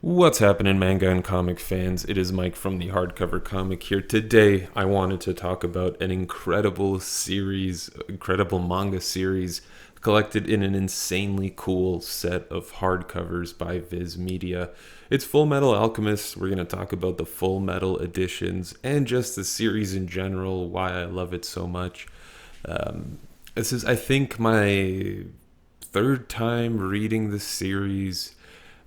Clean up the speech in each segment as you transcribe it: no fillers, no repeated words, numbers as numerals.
What's happening, manga and comic fans? It is Mike from the Hardcover Comic here. Today, I wanted to talk about an incredible manga series collected in an insanely cool set of hardcovers by Viz Media. It's Full Metal Alchemist. We're going to talk about the Full Metal editions and just the series in general, why I love it so much. This is, I think, my third time reading this series.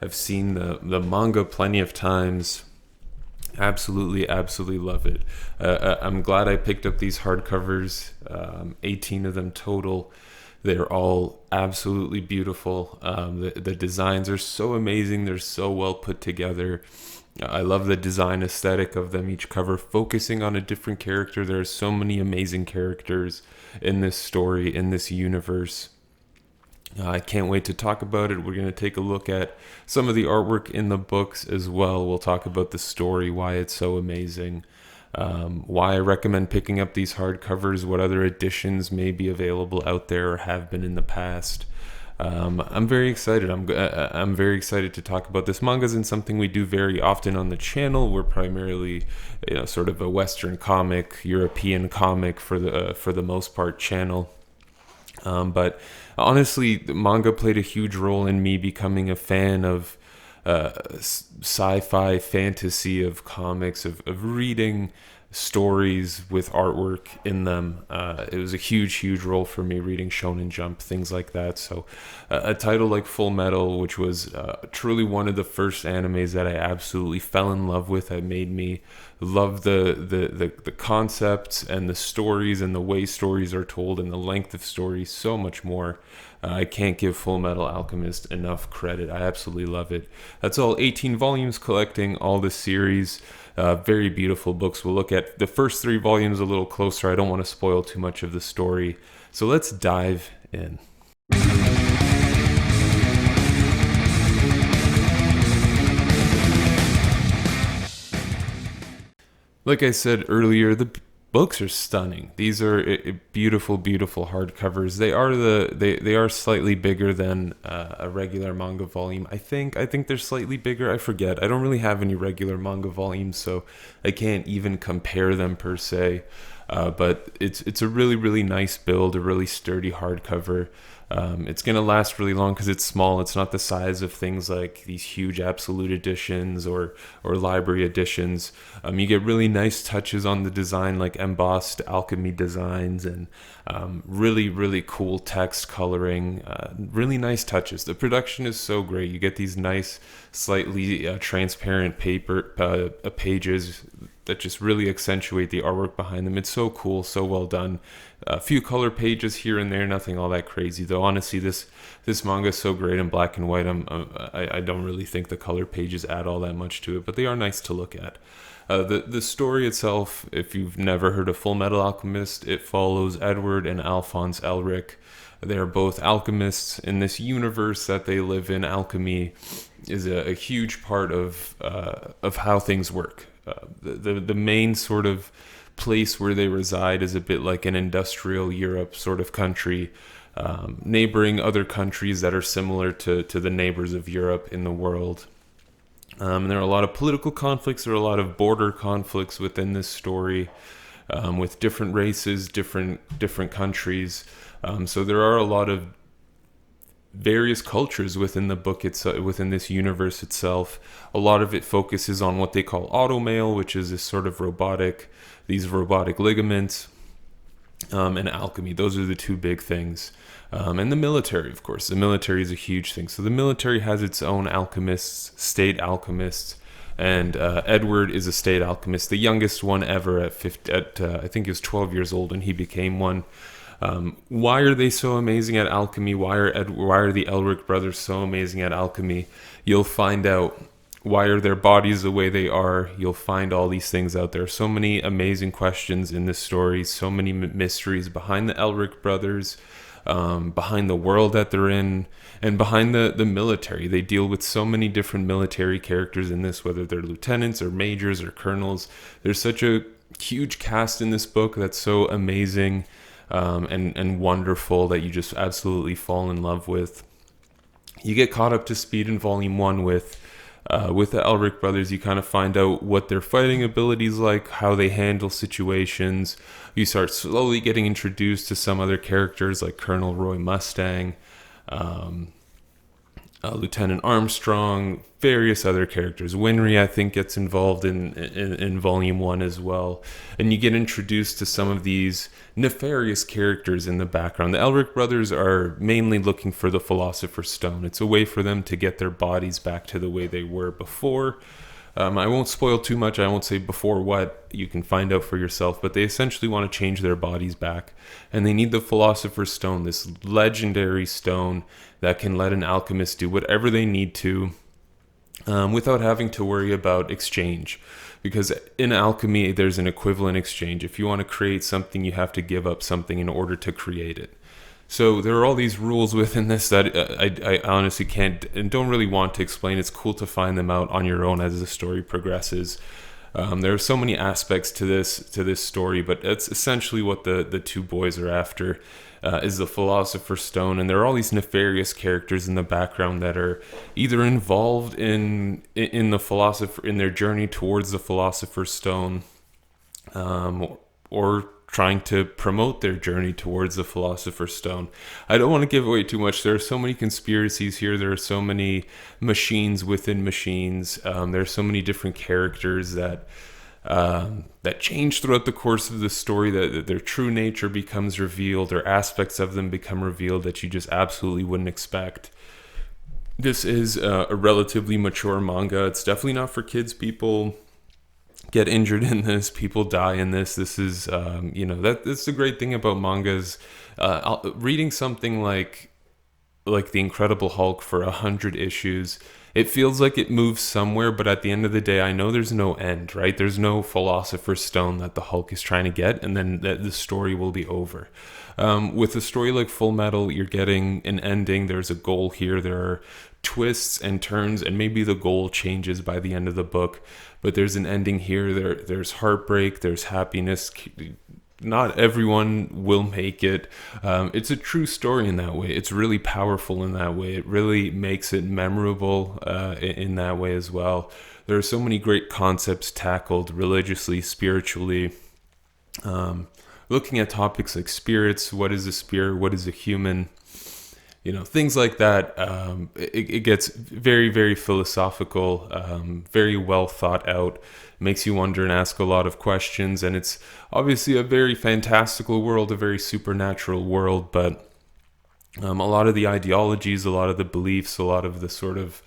I've seen the manga plenty of times. Absolutely love it. I'm glad I picked up these hardcovers, 18 of them total. They're all absolutely beautiful. The designs are so amazing. They're so well put together. I love the design aesthetic of them, each cover focusing on a different character. There are so many amazing characters in this story, in this universe. I can't wait to talk about it. We're going to take a look at some of the artwork in the books as well. We'll talk about the story, why it's so amazing, why I recommend picking up these hardcovers, what other editions may be available out there or have been in the past. I'm very excited. I'm very excited to talk about this. Manga isn't something we do very often on the channel. We're primarily, sort of a Western comic, European comic for the most part channel. But honestly, manga played a huge role in me becoming a fan of sci-fi fantasy, of comics, of reading stories with artwork in them. It was a huge role for me reading Shonen Jump, things like that. So a title like Full Metal, which was truly one of the first animes that I absolutely fell in love with, that made me love the concepts and the stories and the way stories are told and the length of stories so much more. I can't give Full Metal Alchemist enough credit. I absolutely love it. That's all 18 volumes collecting all the series. Very beautiful books. We'll look at the first 3 volumes a little closer. I don't want to spoil too much of the story. So let's dive in. Like I said earlier, the books are stunning. These are beautiful hardcovers. They are slightly bigger than a regular manga volume. I think they're slightly bigger. I forget. I don't really have any regular manga volumes, so I can't even compare them per se. But it's a really nice build, a really sturdy hardcover. It's going to last really long because it's small. It's not the size of things like these huge absolute editions or library editions. You get really nice touches on the design, like embossed alchemy designs and really cool text coloring. Really nice touches. The production is so great. You get these nice, slightly transparent paper pages that just really accentuate the artwork behind them. It's so cool, so well done. A few color pages here and there, nothing all that crazy though. Honestly, this manga is so great in black and white. I don't really think the color pages add all that much to it, but they are nice to look at. The story itself, if you've never heard of Full Metal Alchemist, it follows Edward and Alphonse Elric. They are both alchemists in this universe that they live in. Alchemy is a huge part of how things work. The main sort of place where they reside is a bit like an industrial Europe sort of country, neighboring other countries that are similar to the neighbors of Europe in the world. And there are a lot of political conflicts. There are a lot of border conflicts within this story, with different races, different countries. So there are a lot of various cultures within the book itself, within this universe itself. A lot of it focuses on what they call automail, which is this sort of these robotic ligaments, and alchemy. Those are the 2 big things. And the military, of course. The military is a huge thing. So the military has its own alchemists, state alchemists, and Edward is a state alchemist, the youngest one ever I think he was 12 years old when he became one. Why are they so amazing at alchemy? Why are the Elric brothers so amazing at alchemy? You'll find out. Why are their bodies the way they are? You'll find all these things out there. So many amazing questions in this story. So many mysteries behind the Elric brothers, behind the world that they're in, and behind the military. They deal with so many different military characters in this, whether they're lieutenants or majors or colonels. There's such a huge cast in this book that's so amazing. And wonderful that you just absolutely fall in love with. You get caught up to speed in volume 1 with With the Elric brothers, you kind of find out what their fighting abilities like, how they handle situations. You start slowly getting introduced to some other characters like Colonel Roy Mustang, Lieutenant Armstrong, various other characters. Winry, I think, gets involved in Volume 1 as well. And you get introduced to some of these nefarious characters in the background. The Elric brothers are mainly looking for the Philosopher's Stone. It's a way for them to get their bodies back to the way they were before. I won't spoil too much. I won't say before what. You can find out for yourself. But they essentially want to change their bodies back. And they need the Philosopher's Stone, this legendary stone that can let an alchemist do whatever they need to without having to worry about exchange. Because in alchemy, there's an equivalent exchange. If you want to create something, you have to give up something in order to create it. So there are all these rules within this that I honestly can't and don't really want to explain. It's cool to find them out on your own as the story progresses. There are so many aspects to this story, but it's essentially what the two boys are after is the Philosopher's Stone, and there are all these nefarious characters in the background that are either involved in their journey towards the Philosopher's Stone, or trying to promote their journey towards the Philosopher's Stone. I don't want to give away too much. There are so many conspiracies here. There are so many machines within machines. There are so many different characters that change throughout the course of the story, that their true nature becomes revealed, or aspects of them become revealed that you just absolutely wouldn't expect. This is a relatively mature manga. It's definitely not for kids. People get injured in this, people die in this. This is that's the great thing about mangas. Reading something like the Incredible Hulk for 100 issues, it feels like it moves somewhere, but at the end of the day, I know there's no end, right? There's no Philosopher's Stone that the Hulk is trying to get, and then the story will be over. With a story like Full Metal, you're getting an ending. There's a goal here. There are twists and turns, and maybe the goal changes by the end of the book, but there's an ending here. There's heartbreak, there's happiness. Not everyone will make it. It's a true story in that way. It's really powerful in that way. It really makes it memorable in that way as well. There are so many great concepts tackled religiously, spiritually, looking at topics like spirits. What is a spirit? What is a human? Things like that. It gets very, very philosophical, very well thought out, makes you wonder and ask a lot of questions. And it's obviously a very fantastical world, a very supernatural world, but a lot of the ideologies, a lot of the beliefs, a lot of the sort of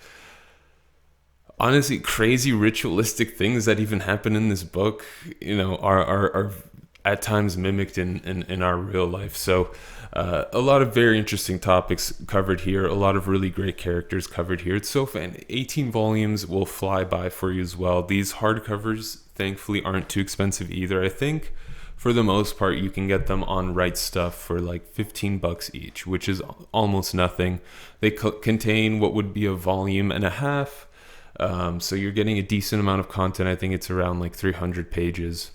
honestly crazy ritualistic things that even happen in this book, are at times mimicked in our real life. So a lot of very interesting topics covered here, a lot of really great characters covered here. It's so fun. 18 volumes will fly by for you as well. These hardcovers thankfully aren't too expensive either. I think for the most part you can get them on Right Stuff for like $15 each, which is almost nothing. They contain what would be a volume and a half, so you're getting a decent amount of content. I think it's around like 300 pages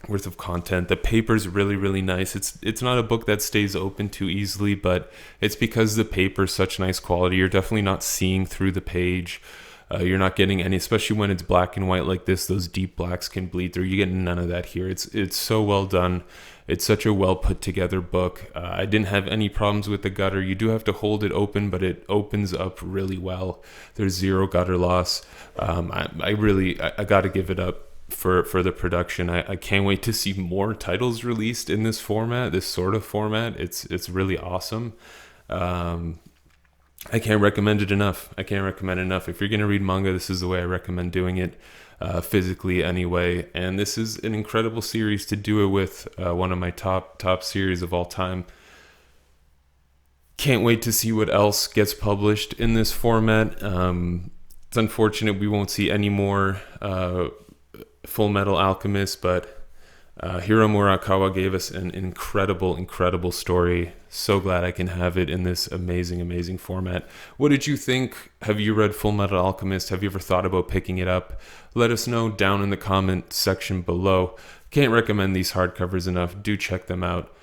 worth of content. The paper's really, really nice. It's not a book that stays open too easily, but it's because the paper's such nice quality. You're definitely not seeing through the page. You're not getting any, especially when it's black and white like this. Those deep blacks can bleed through. You get none of that here. It's so well done. It's such a well put together book. I didn't have any problems with the gutter. You do have to hold it open, but it opens up really well. There's zero gutter loss. I got to give it up for the production. I can't wait to see more titles released in this format, this sort of format. It's really awesome. I can't recommend it enough. If you're going to read manga, this is the way I recommend doing it, physically anyway. And this is an incredible series to do it with, one of my top series of all time. Can't wait to see what else gets published in this format. It's unfortunate we won't see any more Full Metal Alchemist, but Hiro Murakawa gave us an incredible story. So glad I can have it in this amazing format. What did you think? Have you read Full Metal Alchemist? Have you ever thought about picking it up? Let us know down in the comment section below. Can't recommend these hardcovers enough. Do check them out.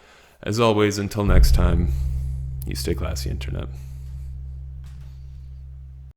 As always, until next time, you stay classy, Internet.